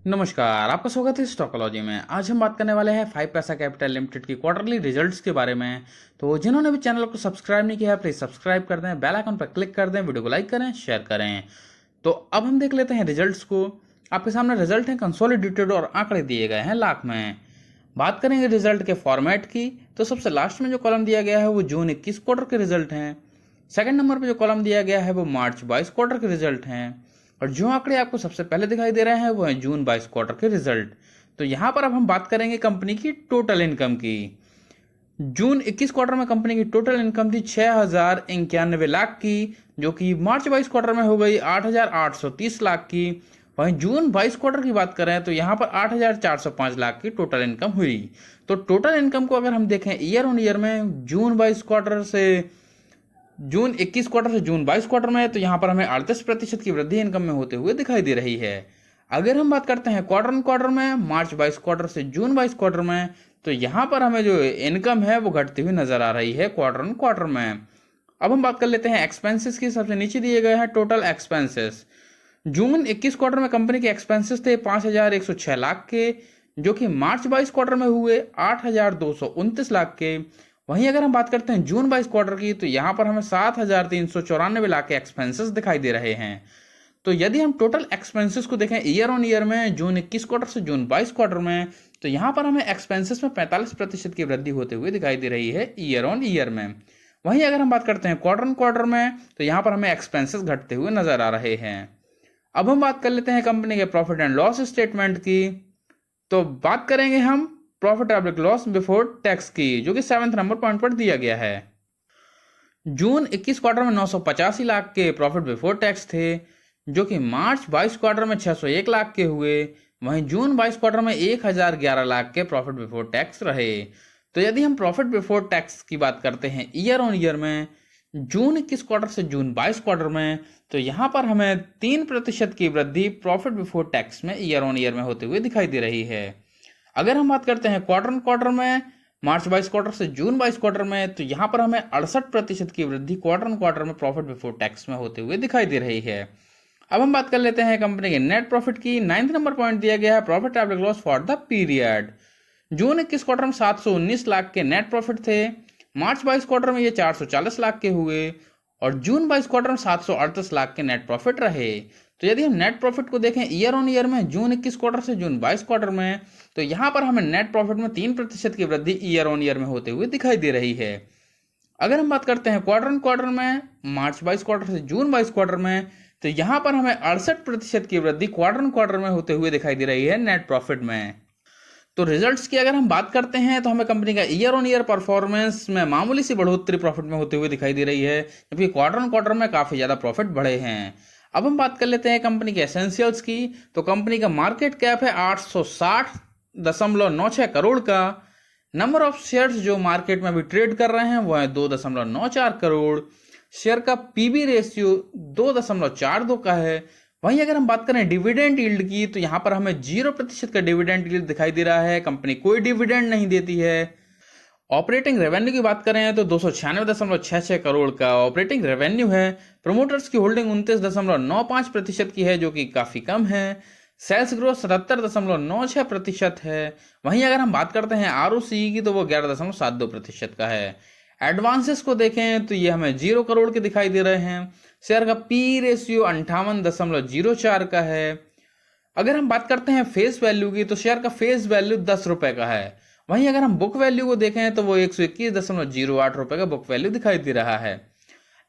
नमस्कार, आपका स्वागत है स्टॉकोलॉजी में। आज हम बात करने वाले हैं 5 पैसा कैपिटल लिमिटेड की क्वार्टरली रिजल्ट्स के बारे में। तो जिन्होंने भी चैनल को सब्सक्राइब नहीं किया है प्लीज सब्सक्राइब कर दें, बेल आइकन पर क्लिक कर दें, वीडियो को लाइक करें, शेयर करें। तो अब हम देख लेते हैं रिजल्ट्स को। आपके सामने रिजल्ट है कंसोलिडेटेड और आंकड़े दिए गए हैं लाख में। बात करेंगे रिजल्ट के फॉर्मेट की, तो सबसे लास्ट में जो कॉलम दिया गया है वो जून 21 क्वार्टर के रिजल्ट हैं। सेकंड नंबर पर जो कॉलम दिया गया है वो मार्च 22 क्वार्टर के रिजल्ट हैं। और जो आंकड़े आपको सबसे पहले दिखाई दे रहे हैं वो है जून 22 क्वार्टर के रिजल्ट। तो यहां पर अब हम बात करेंगे कंपनी की टोटल इनकम की। जून 21 क्वार्टर में कंपनी की टोटल इनकम थी 6,091 लाख की, जो कि मार्च 22 क्वार्टर में हो गई 8,830 लाख की। वहीं जून 22 क्वार्टर की बात करें तो यहां पर 8,405 लाख की टोटल इनकम हुई। तो टोटल इनकम को अगर हम देखें ईयर ऑन ईयर में जून 21 क्वार्टर से जून 21 क्वार्टर से जून 22 क्वार्टर में, तो यहाँ पर हमें 38% की वृद्धि इनकम में होते हुए दिखाई दे रही है। अगर हम बात करते हैं क्वार्टर ऑन क्वार्टर में मार्च 22 क्वार्टर से जून 22 क्वार्टर में, तो यहाँ पर हमें जो इनकम है वो घटती हुई नजर आ रही है क्वार्टर ऑन क्वार्टर में। अब हम बात कर लेते हैं एक्सपेंसेस की। सबसे नीचे दिए गए हैं टोटल एक्सपेंसेस। जून 21 क्वार्टर में कंपनी के एक्सपेंसेस थे 5,106 लाख के, जो कि मार्च 22 क्वार्टर में हुए 8,229 लाख के। वहीं अगर हम बात करते हैं जून 22 क्वार्टर की, तो यहां पर हमें 7,394 लाख के एक्सपेंसेस दिखाई दे रहे हैं। तो यदि हम टोटल एक्सपेंसेस को देखें ईयर ऑन ईयर में जून 21 क्वार्टर से जून 22 क्वार्टर में, तो यहां पर हमें एक्सपेंसेस में 45% की वृद्धि होते हुए दिखाई दे रही है ईयर ऑन ईयर में। वहीं अगर हम बात करते हैं क्वार्टर ऑन क्वार्टर में, तो यहां पर हमें एक्सपेंसेस घटते हुए नजर आ रहे हैं। अब हम बात कर लेते हैं कंपनी के प्रॉफिट एंड लॉस स्टेटमेंट की। तो बात करेंगे हम profit after loss before tax की, जो कि 7th नंबर पॉइंट पर दिया गया है। जून 21 क्वार्टर में 985 लाख के प्रॉफिट बिफोर टैक्स थे, जो कि मार्च 22 क्वार्टर में 601 लाख के हुए। वहीं जून 22 क्वार्टर में 1,011 लाख के प्रॉफिट बिफोर टैक्स रहे। तो यदि हम प्रॉफिट बिफोर टैक्स की बात करते हैं ईयर ऑन ईयर में जून 21 क्वार्टर से जून 22 क्वार्टर में, तो यहां पर हमें 3% की वृद्धि प्रॉफिट बिफोर टैक्स में ईयर ऑन ईयर में होते हुए दिखाई दे रही है। अगर हम बात करते हैं क्वार्टर ऑन क्वार्टर में मार्च 22 क्वार्टर से जून 22 क्वार्टर में, तो यहां पर हमें 68% की वृद्धि क्वार्टर ऑन क्वार्टर में प्रॉफिट बिफोर टैक्स में होते हुए दिखाई दे रही है। अब हम बात कर लेते हैं कंपनी के नेट प्रॉफिट की। 9th नंबर पॉइंट दिया गया है profit after loss for the period. June 21 quarter में 719 लाख के नेट प्रॉफिट थे, मार्च 22 क्वार्टर में ये 440 लाख के हुए और जून 22 क्वार्टर में 738 लाख के नेट प्रॉफिट रहे। तो यदि हम नेट प्रॉफिट को देखें ईयर ऑन ईयर में जून 21 क्वार्टर से जून 22 क्वार्टर में, तो यहां पर हमें नेट प्रॉफिट में 3% की वृद्धि ईयर ऑन ईयर में होते हुए दिखाई दे रही है। अगर हम बात करते हैं क्वार्टर ऑन क्वार्टर में मार्च 22 क्वार्टर से जून 22 क्वार्टर में, तो यहां पर हमें 68% की वृद्धि क्वार्टर ऑन क्वार्टर में होते हुए दिखाई दे रही है नेट प्रॉफिट में। तो रिजल्ट्स की अगर हम बात करते हैं तो हमें कंपनी का ईयर ऑन ईयर परफॉर्मेंस में मामूली सी बढ़ोतरी प्रॉफिट में होते हुए दिखाई दे रही है, जबकि क्वार्टर ऑन क्वार्टर में काफी ज्यादा प्रॉफिट बढ़े हैं। अब हम बात कर लेते हैं कंपनी के एसेंशियल्स की। तो कंपनी का मार्केट कैप है 860.96 करोड़ का। नंबर ऑफ शेयर्स जो मार्केट में अभी ट्रेड कर रहे हैं वो है 2.94 करोड़। शेयर का पीबी रेशियो 2.42 का है। वहीं अगर हम बात करें डिविडेंड यील्ड की, तो यहां पर हमें 0% का डिविडेंड यील्ड दिखाई दे रहा है। कंपनी कोई डिविडेंड नहीं देती है। ऑपरेटिंग रेवेन्यू की बात करें तो 296.66 करोड़ का ऑपरेटिंग रेवेन्यू है। प्रमोटर्स की होल्डिंग 29.95% की है, जो कि काफी कम है। सेल्स ग्रोथ 77.96% है। वहीं अगर हम बात करते हैं आरओसी की, तो वो 11.72% का है। एडवांसेस को देखें तो ये हमें 0 करोड़ के दिखाई दे रहे हैं। शेयर का पी रेशियो 58.04 का है। अगर हम बात करते हैं फेस वैल्यू की, तो शेयर का फेस वैल्यू 10 रुपए का है। वहीं अगर हम बुक वैल्यू को देखें तो वो 121.08 रुपए का बुक वैल्यू दिखाई दे रहा है।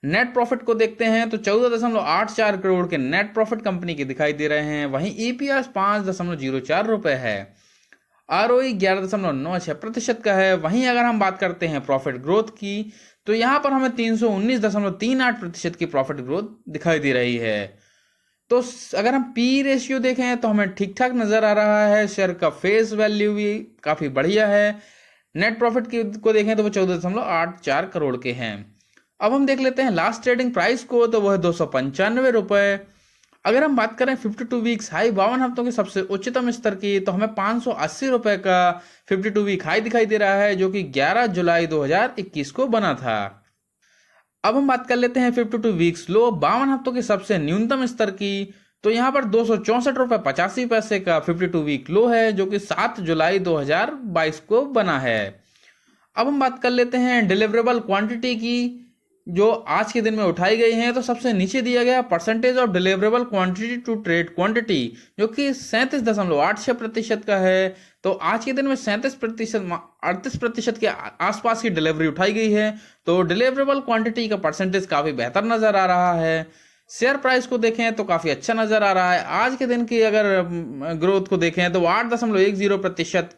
नेट प्रॉफिट को देखते हैं तो 14.84 करोड़ के नेट प्रॉफिट कंपनी के दिखाई दे रहे हैं। वहीं ईपीएस 5.04 रुपए है। आरओई 11.96% का है। वहीं अगर हम बात करते हैं प्रॉफिट ग्रोथ की, तो यहां पर हमें 319.38% की प्रॉफिट ग्रोथ दिखाई दे रही है। तो अगर हम पी रेशियो देखें तो हमें ठीक ठाक नजर आ रहा है। शेयर का फेस वैल्यू भी काफी बढ़िया है। नेट प्रॉफिट को देखें तो वो 14.84 करोड़ के हैं। अब हम देख लेते हैं लास्ट ट्रेडिंग प्राइस को, तो वह 295 रुपए। अगर हम बात करें 52 वीक्स हाई 52 हफ्तों के सबसे उच्चतम स्तर की, तो हमें 580 रुपए का 52 वीक हाई दिखाई दे रहा है, जो कि 11 जुलाई 2021 को बना था। अब हम बात कर लेते हैं 52 वीक्स लो 52 हफ्तों के सबसे न्यूनतम स्तर की, तो यहाँ पर 264 रुपये 85 पैसे का 52 वीक लो है, जो कि 7 जुलाई 2022 को बना है। अब हम बात कर लेते हैं डिलीवरेबल क्वांटिटी की, जो आज के दिन में उठाई गई हैं। तो सबसे नीचे दिया गया percentage of deliverable quantity to trade quantity, जो कि 37.86% का है। तो आज के दिन में 37%, 38% के आसपास की डिलीवरी उठाई गई है। तो डिलीवरेबल क्वांटिटी का परसेंटेज काफी बेहतर नजर आ रहा है। शेयर प्राइस को देखें तो काफी अच्छा नजर आ रहा है। आज के दिन की अगर ग्रोथ को देखें तो 8.10%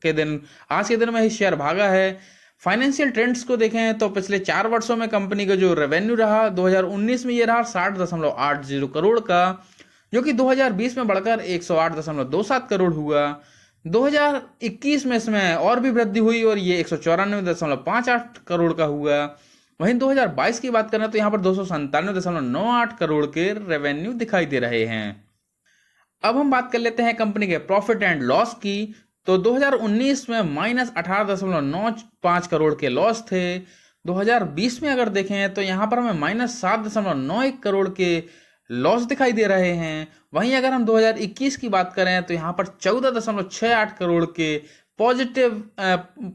के दिन आज के दिन में ही शेयर भागा है। फाइनेंशियल ट्रेंड्स को देखें तो पिछले 4 वर्षों में कंपनी का जो रेवेन्यू रहा 2019 में ये रहा 60.80 करोड़ का, जो कि 2020 में बढ़कर 108.27 करोड़ हुआ। 2021 में इसमें और भी वृद्धि हुई और ये 194.58 करोड़ का हुआ। वहीं 2022 की बात करें तो यहाँ पर 297.98 करोड़ के रेवेन्यू दिखाई दे रहे हैं। अब हम बात कर लेते हैं कंपनी के प्रॉफिट एंड लॉस की। तो 2019 में -18.95 करोड़ के लॉस थे। 2020 में अगर देखें तो यहाँ पर हमें -7.91 करोड़ के लॉस दिखाई दे रहे हैं। वहीं अगर हम 2021 की बात करें तो यहाँ पर 14.68 करोड़ के पॉजिटिव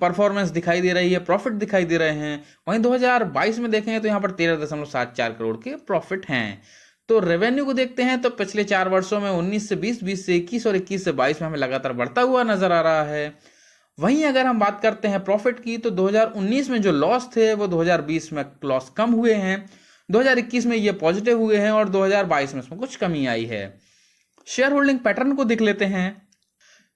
परफॉर्मेंस दिखाई दे रही है, प्रॉफिट दिखाई दे रहे हैं। वहीं 2022 में देखें तो यहाँ पर 13.74 करोड़ के प्रॉफिट हैं। तो रेवेन्यू को देखते हैं तो पिछले 4 वर्षों में 19 से 20, 20 से 21 और 21 से 22 में हमें लगातार बढ़ता हुआ नजर आ रहा है। वहीं अगर हम बात करते हैं प्रॉफिट की तो 2019 में जो लॉस थे वो 2020 में लॉस कम हुए हैं, 2021 में ये पॉजिटिव हुए हैं और 2022 में इसमें कुछ कमी आई है। शेयर होल्डिंग पैटर्न को देख लेते हैं।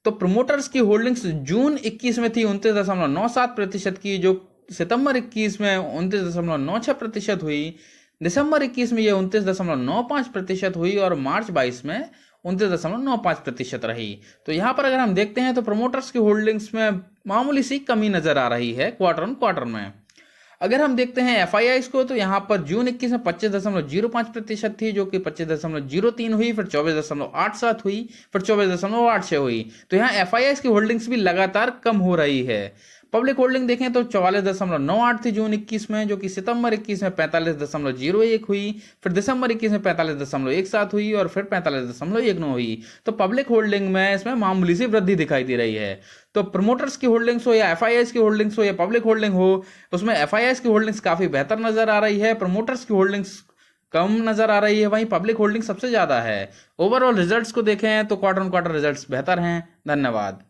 तो प्रमोटर्स की होल्डिंग्स जून 21 में थी 29.97% की, जो सितंबर 21 में 29.96% हुई। दिसंबर 21 में ये 29.95% हुई और मार्च 22 में 29.95% रही। तो यहाँ पर अगर हम देखते हैं तो प्रमोटर्स की होल्डिंग्स में मामूली सी कमी नजर आ रही है क्वार्टर ऑन क्वार्टर में। अगर हम देखते हैं एफआईआईज को तो यहाँ पर जून 21 में 25.05% थी, जो कि 25.03 हुई, फिर 24.87 हुई, फिर 24.86 हुई। तो यहाँ एफआईआईज की होल्डिंग्स भी लगातार कम हो रही है। पब्लिक होल्डिंग देखें तो 44.98 थी जून 21 में, जो कि सितंबर 21 में 45.01 हुई, फिर दिसंबर 21 में 45.17 हुई और फिर 45.19 हुई। तो पब्लिक होल्डिंग में इसमें मामूली सी वृद्धि दिखाई दे रही है। तो प्रमोटर्स की होल्डिंग्स हो या एफआईआईज की होल्डिंग्स हो या पब्लिक होल्डिंग हो, उसमें एफआईआईज की होल्डिंग्स काफी बेहतर नजर आ रही है, प्रमोटर्स की होल्डिंग्स कम नजर आ रही है, वहीं पब्लिक होल्डिंग सबसे ज्यादा है। ओवरऑल रिजल्ट्स को देखें तो क्वार्टर ऑन क्वार्टर रिजल्ट्स बेहतर हैं। धन्यवाद।